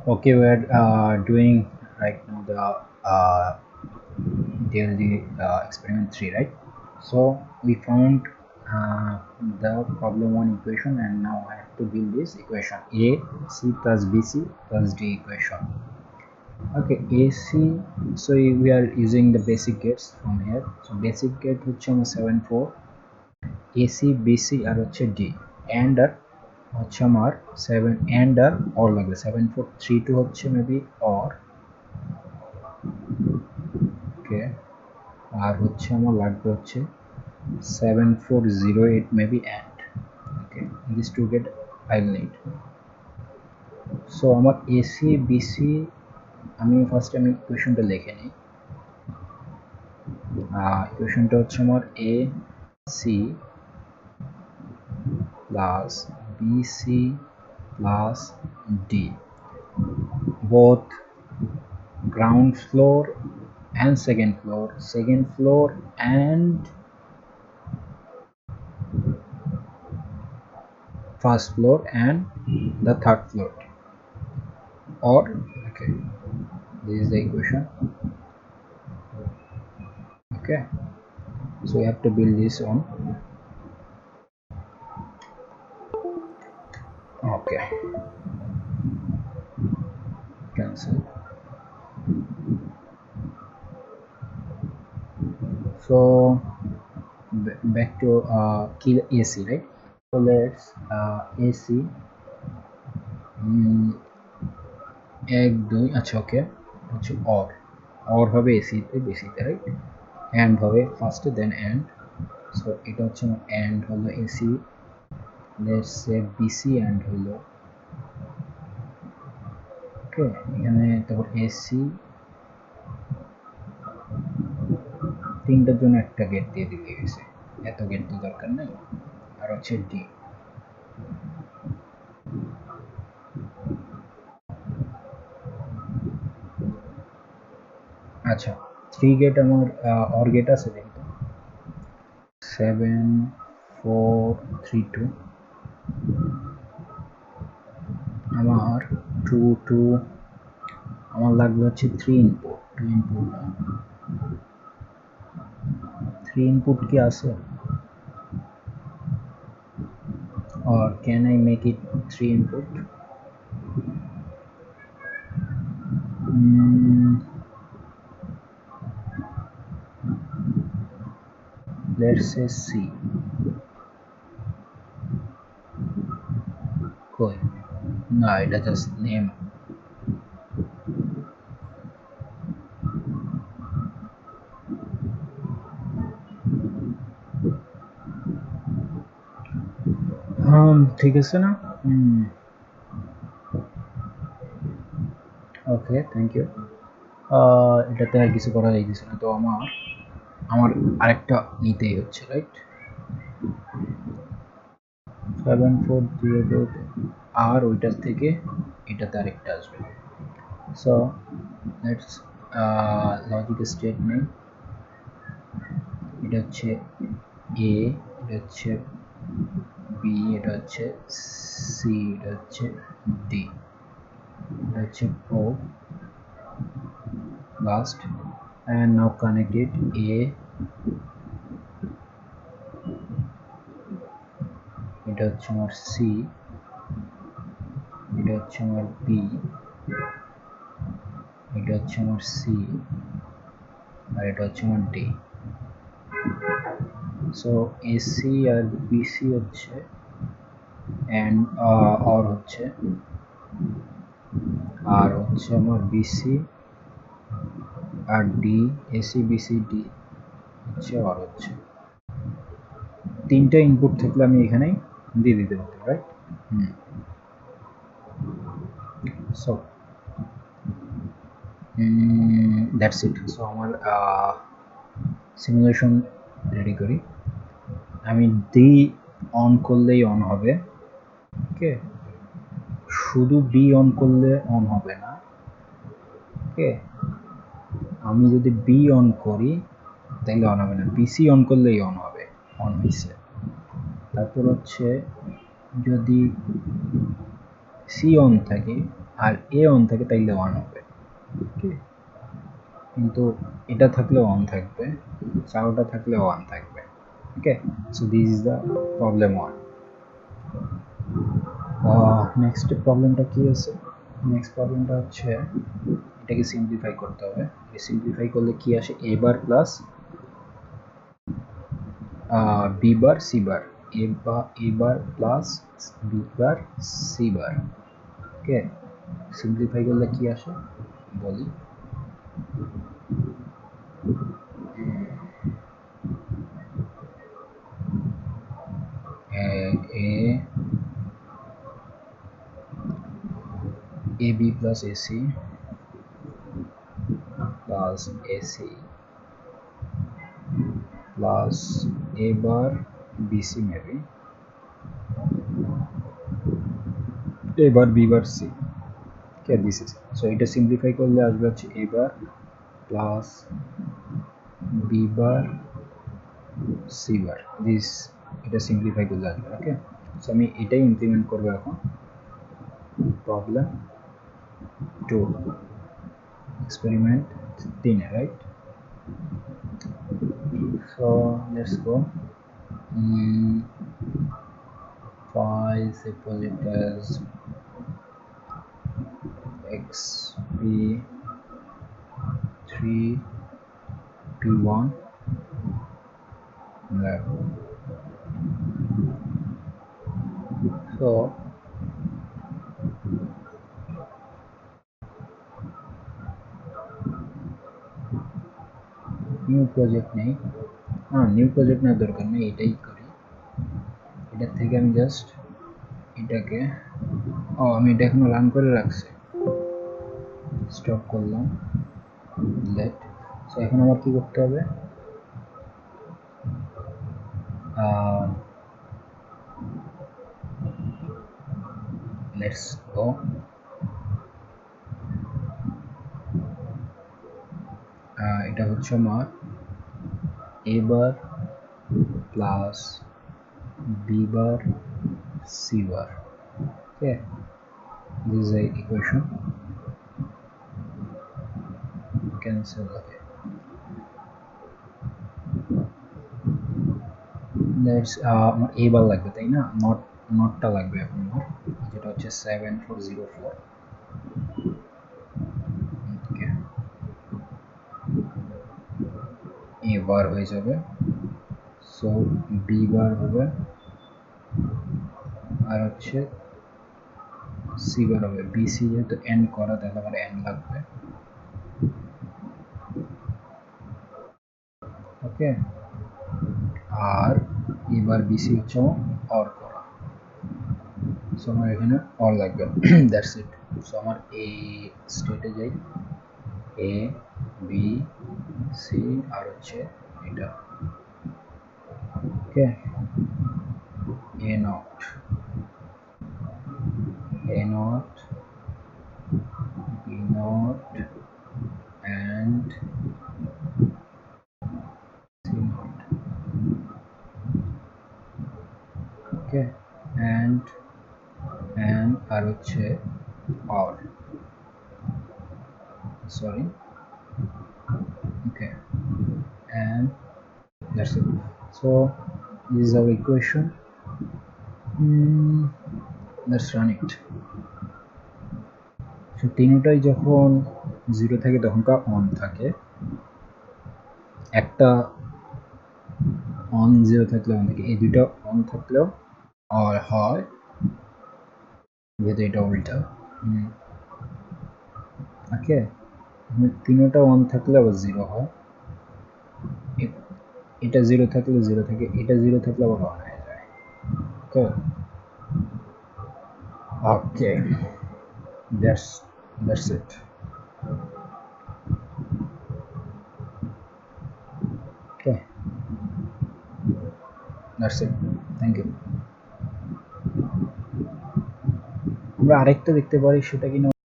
Okay, we're doing right now the daily experiment 3, right? So we found the problem 1 equation, and now I have to build this equation a c plus bc plus d equation. Okay, ac, so we are using the basic gates from here. So basic gate হচ্ছে আমার 7 4 ac bc আর হচ্ছে d, and আর হচ্ছে আমার 7 and R or লাগবে 7 4 3 2 হচ্ছে maybe or, ওকে, আর হচ্ছে আমার লাগবে হচ্ছে 7408 maybe and, okay, these two get I'll need. So আমার AC BC, আমি ফার্স্ট আমি ইকুয়েশনটা লিখে নিই। ইকুয়েশনটা হচ্ছে আমার AC plus BC plus D, both ground floor and second floor and first floor and the third floor, or okay, this is the equation. Okay, so we have to build this on. Okay, cancel. So back to kill AC, right? So let's AC 1 2, আচ্ছা ওকে, হচ্ছে or হবে AC তে BC তে, right? and হবে ফার্স্টে দেন and, so এটা হচ্ছে and হলো AC, let's say BC and হলো, ওকে, এখানে তারপর AC তিনটার জন্য একটা গেট দিয়ে দিতে গেছে, এত গেট তো দরকার নেই। আর হচ্ছে ডি, আচ্ছা 3 গেট আমার অর গেট আছে, দেখি তো 7 4 3 2, আমার 2 2, আমার লাগবে হচ্ছে 3 ইনপুট, 2 ইনপুট না, 3 ইনপুট কি আছে, or can I make it 3 input? Let's say C. Koi? No, it is just name. ঠিক আছে না? ওকে, থ্যাংক ইউ। এটাতে আর কিছু করা যাইতেছে না, তো আমার আরেকটা নিতেই হচ্ছে, রাইট? 7408 আর ওইটার থেকে এটাতে আরেকটা আসবে। সো লেটস লজিক স্টেটমেন্ট, এটা হচ্ছে এ, এটা হচ্ছে বি, এটা হচ্ছে সি, এটা হচ্ছে ডি, এটা হচ্ছে ও last, and now connect it A, এটা হচ্ছে আমার সি, এটা হচ্ছে আমার বি, এটা হচ্ছে আমার সি, আর এটা হচ্ছে আমার ডি। সো এসি আর বিসি হচ্ছে and or হচ্ছে, আর হচ্ছে আমার বিসি আর ডি, এসি বিসি ডি হচ্ছে আর হচ্ছে তিনটা ইনপুট থাকলে আমি এখানেই দিয়ে দিতে পারি, right? So that's it. So আমার সিমুলেশন রেডি করি, আমি ডি অন করলেই অন হবে, ওকে, শুধু বি অন করলে অন হবে না, ওকে, আমি যদি বি অন করি তাহলে অন হবে না, বিসি অন করলেই অন হবে, অন হয়েছে। তারপর হচ্ছে যদি সি অন থাকে আর এ অন থাকে তাইলে 1 হবে। ওকে, কিন্তু এটা থাকলে 1 থাকবে, চারোটা থাকলে 1 থাকবে। Okay, so this is the problem 1। Next প্রবলেমটা কি আছে? নেক্সট প্রবলেমটা হচ্ছে এটাকে সিম্পলিফাই করতে হবে। সিম্পলিফাই করলে কি আসে? A bar plus B bar C bar, A bar plus B bar C bar. Okay, simplify করলে কি আসে বলি। A B plus AC plus AC plus A bar BC maybe, A bar B bar C. Okay, this is, so এটা simplify করলে আসবে হচ্ছে A bar plus B bar C bar, this, এটা simplify করলে আসবে। ওকে, সো আমি এটাই implement করবো এখন problem 2, experiment 3, right? So let's go. 5 suppose it as xp 3 p1 left. So new project নেই, নিউ প্রজেক্ট নেওয়ার দরকার নেই, এটাই করি। এটার থেকে আমি জাস্ট এটাকে, আমি এটা এখনো রান করে রাখছি, স্টপ করলাম, লেট। সো এখন আমার কি করতে হবে? Let's go. এটা হচ্ছে আমার A bar plus B bar C bar. Okay, this is a equation, cancel. Okay, let's আমার a বার লাগবে তাই না, নটটা লাগবে এখন আমার, যেটা হচ্ছে 7404। ওকে, a বার হয়ে যাবে, সো বি বার হবে, আর হচ্ছে সি বার হবে। বিসি যেহেতু এন্ড করা তাহলে আমার এন লাগবে। ওকে, আর এবার বিসি হচ্ছে আমার অর করা, সো আমার এখানে অর লাগবে। That's it. সো আমার এই স্টেটে যাই, এ বি সি আর হচ্ছে এটা। Okay, A not, A not, B not and C not. Okay, and আর হচ্ছে or, sorry. Okay, and that's it. So this is our equation. Let's run it. So তিনটাই যখন 0 থাকে তখনকার অন থাকে, একটা অন 0 থাকলে অন থাকে, এই দুটো অন থাকলেও অর হয়, যেহেতু এটা উল্টা। ওকে, তিনটা অন থাকলে আবার 0 হয়, এটা 0 থাকলে 0 থাকে, এটা 0 থাকলে আবার অন হয়ে যায়। ওকে, ওকে, that's it. Okay, that's it. Thank you. আমরা আরেকটা দেখতে পারি, সেটা কিনা